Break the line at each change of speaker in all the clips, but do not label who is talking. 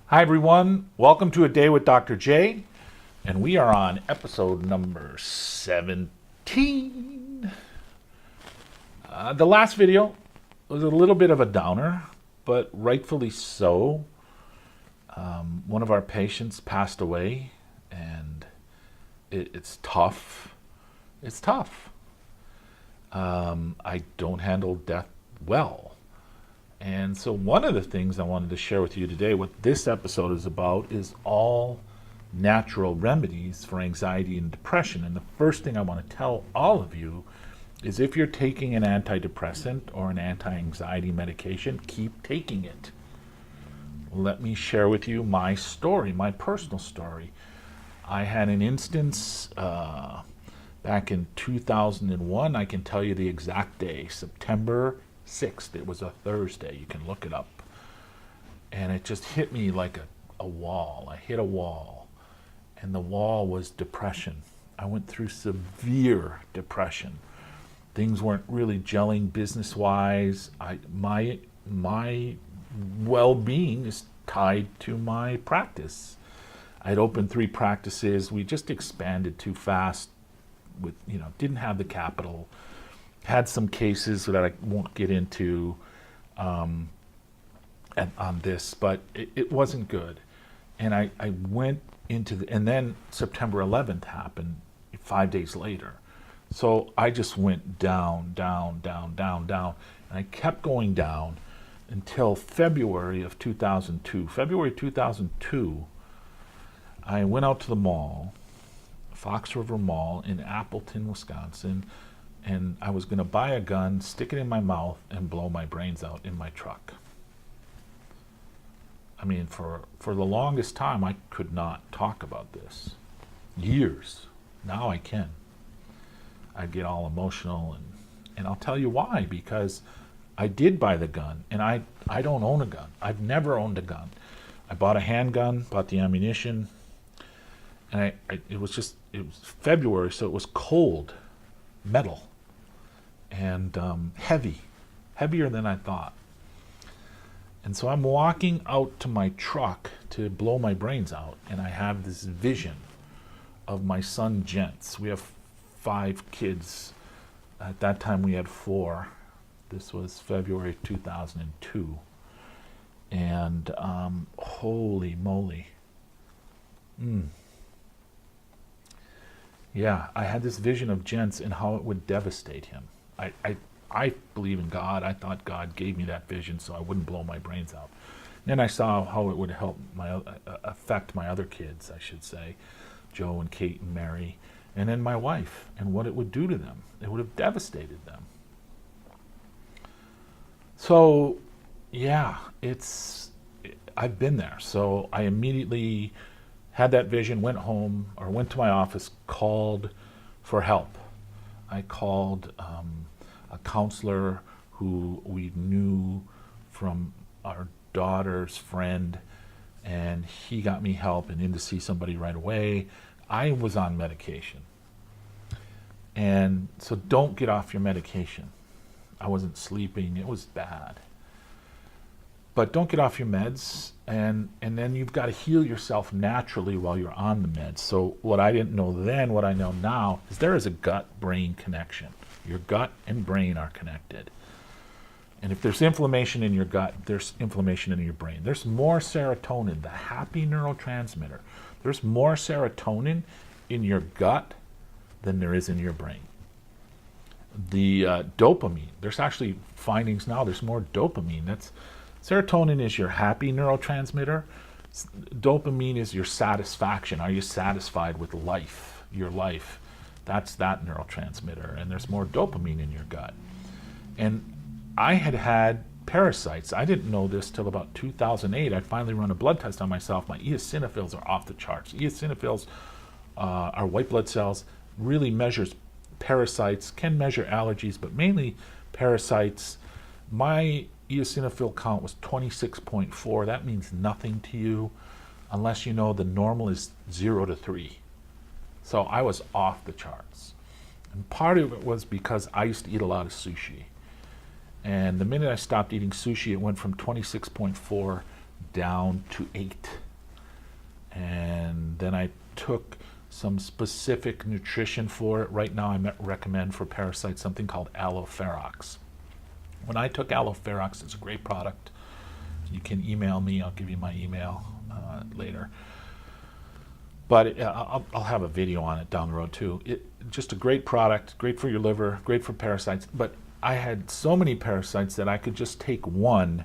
Hi everyone, welcome to A Day with Dr. J, and we are on episode number 17. The last video was a little bit of a downer, but rightfully so. One of our patients passed away, and it's tough. It's tough. I don't handle death well. And so one of the things I wanted to share with you today, what this episode is about, is all natural remedies for anxiety and depression. And the first thing I want to tell all of you is if you're taking an antidepressant or an anti-anxiety medication, keep taking it. Let me share with you my story, my personal story. I had an instance back in 2001. I can tell you the exact day, September 6th. It was a Thursday. You can look it up. And it just hit me like a wall. I hit a wall. And the wall was depression. I went through severe depression. Things weren't really gelling business-wise. My well-being is tied to my practice. I'd opened 3 practices. We just expanded too fast. Didn't have the capital. Had some cases that I won't get into on this, but it wasn't good. And I went into and then September 11th happened 5 days later. So I just went down, down, down, down, down. And I kept going down until February of 2002. February 2002, I went out to the mall, Fox River Mall in Appleton, Wisconsin, and I was going to buy a gun, stick it in my mouth, and blow my brains out in my truck. I mean, for the longest time, I could not talk about this. Years. Now I can. I get all emotional, and I'll tell you why. Because I did buy the gun, and I don't own a gun. I've never owned a gun. I bought a handgun, bought the ammunition, and it was February, so it was cold, metal. And heavier than I thought. And so I'm walking out to my truck to blow my brains out, and I have this vision of my son Gents. We have 5 kids. At that time we had 4. This was February 2002. And holy moly. Yeah, I had this vision of Gents and how it would devastate him. I believe in God. I thought God gave me that vision so I wouldn't blow my brains out. Then I saw how it would help affect my other kids, I should say, Joe and Kate and Mary, and then my wife, and what it would do to them. It would have devastated them. So, yeah, I've been there. So I immediately had that vision, went home, or went to my office, called for help. I called a counselor who we knew from our daughter's friend, and he got me help and in to see somebody right away. I was on medication. And so don't get off your medication. I wasn't sleeping. It was bad. But don't get off your meds, and then you've got to heal yourself naturally while you're on the meds. So what I didn't know then, what I know now, is there is a gut-brain connection. Your gut and brain are connected. And if there's inflammation in your gut, there's inflammation in your brain. There's more serotonin, the happy neurotransmitter. There's more serotonin in your gut than there is in your brain. The dopamine, there's actually findings now, there's more dopamine. Serotonin is your happy neurotransmitter. Dopamine is your satisfaction. Are you satisfied with life, your life? That's that neurotransmitter. And there's more dopamine in your gut. And I had parasites. I didn't know this till about 2008. I finally run a blood test on myself. My eosinophils are off the charts. Eosinophils are white blood cells, really measures parasites, can measure allergies, but mainly parasites. My eosinophil count was 26.4. That means nothing to you unless you know the normal is 0 to 3. So I was off the charts. And part of it was because I used to eat a lot of sushi. And the minute I stopped eating sushi, it went from 26.4 down to 8. And then I took some specific nutrition for it. Right now I recommend for parasites something called Alloferox. When I took Alloferox, it's a great product. You can email me. I'll give you my email later. But I'll have a video on it down the road too. Just a great product, great for your liver, great for parasites. But I had so many parasites that I could just take one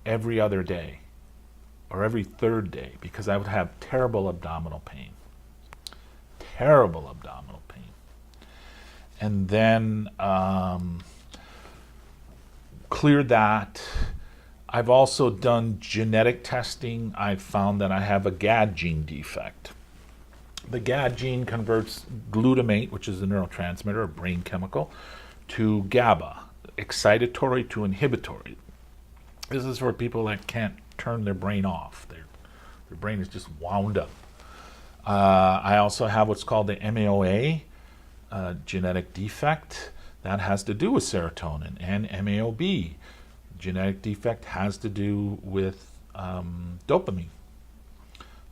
every other day or every third day because I would have terrible abdominal pain. Terrible abdominal pain. And then cleared that. I've also done genetic testing. I found that I have a GAD gene defect. The GAD gene converts glutamate, which is a neurotransmitter, a brain chemical, to GABA, excitatory to inhibitory. This is for people that can't turn their brain off. Their brain is just wound up. I also have what's called the MAOA, genetic defect. That has to do with serotonin, and MAOB, genetic defect, has to do with dopamine.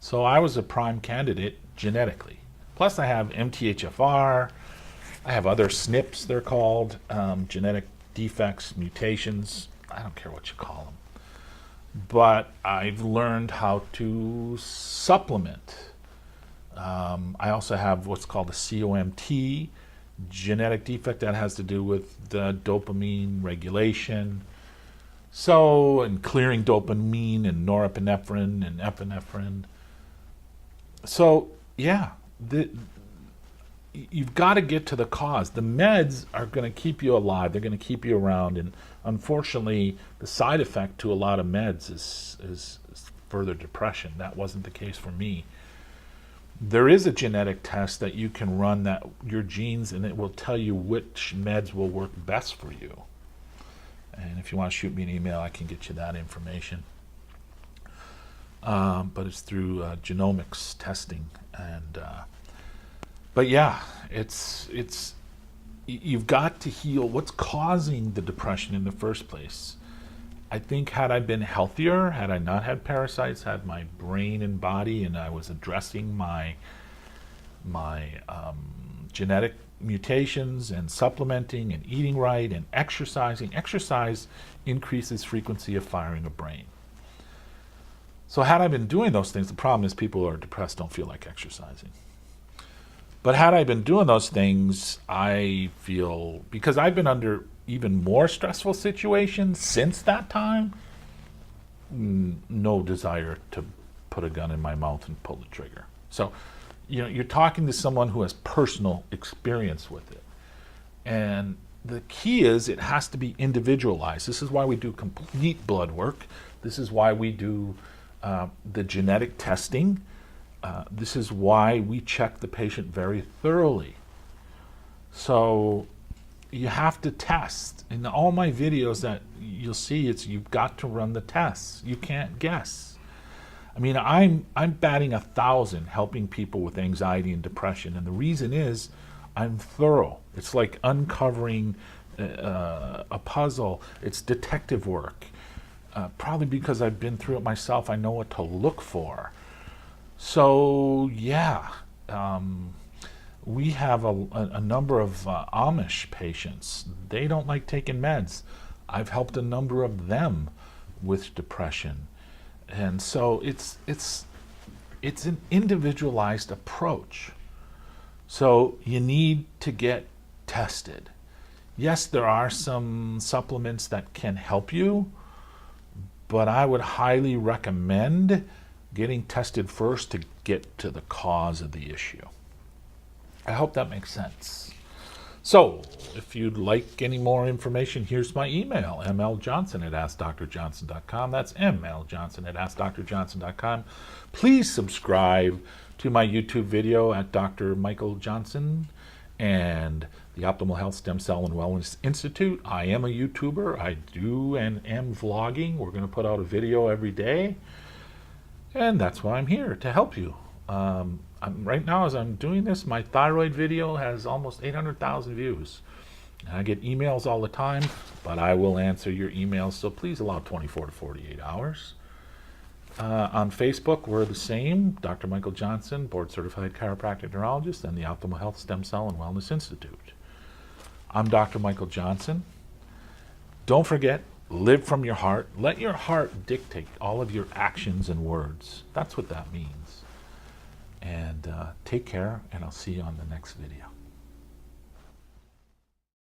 So I was a prime candidate genetically. Plus I have MTHFR, I have other SNPs, they're called, genetic defects, mutations, I don't care what you call them. But I've learned how to supplement. I also have what's called a COMT, genetic defect that has to do with the dopamine regulation. So, and clearing dopamine and norepinephrine and epinephrine. So, yeah, you've got to get to the cause. The meds are going to keep you alive. They're going to keep you around. And unfortunately, the side effect to a lot of meds is further depression. That wasn't the case for me. There is a genetic test that you can run that your genes, and it will tell you which meds will work best for you. And if you want to shoot me an email, I can get you that information. But it's through genomics testing, and but yeah, you've got to heal what's causing the depression in the first place. I think had I been healthier, had I not had parasites, had my brain and body, and I was addressing my genetic mutations and supplementing and eating right and exercising. Exercise increases frequency of firing of brain. So had I been doing those things, the problem is people who are depressed don't feel like exercising. But had I been doing those things, I feel, because I've been under even more stressful situations since that time, no desire to put a gun in my mouth and pull the trigger. So, you're talking to someone who has personal experience with it. And the key is it has to be individualized. This is why we do complete blood work. This is why we do the genetic testing. This is why we check the patient very thoroughly. So you have to test. In all my videos that you'll see, you've got to run the tests. You can't guess. I mean, I'm batting 1,000 helping people with anxiety and depression, and the reason is I'm thorough. It's like uncovering a puzzle. It's detective work. Probably because I've been through it myself, I know what to look for. So yeah, we have a number of Amish patients. They don't like taking meds. I've helped a number of them with depression. And so it's an individualized approach. So you need to get tested. Yes, there are some supplements that can help you, but I would highly recommend getting tested first to get to the cause of the issue. I hope that makes sense. So, if you'd like any more information, here's my email, mljohnson@askdrjohnson.com. That's mljohnson@askdrjohnson.com. Please subscribe to my YouTube video at Dr. Michael Johnson and the Optimal Health Stem Cell and Wellness Institute. I am a YouTuber. I do and am vlogging. We're going to put out a video every day. And that's why I'm here, to help you. Right now, as I'm doing this, my thyroid video has almost 800,000 views. And I get emails all the time, but I will answer your emails, so please allow 24 to 48 hours. On Facebook, we're the same, Dr. Michael Johnson, board-certified chiropractic neurologist, and the Optimal Health Stem Cell and Wellness Institute. I'm Dr. Michael Johnson. Don't forget, live from your heart. Let your heart dictate all of your actions and words. That's what that means. And take care, and I'll see you on the next video.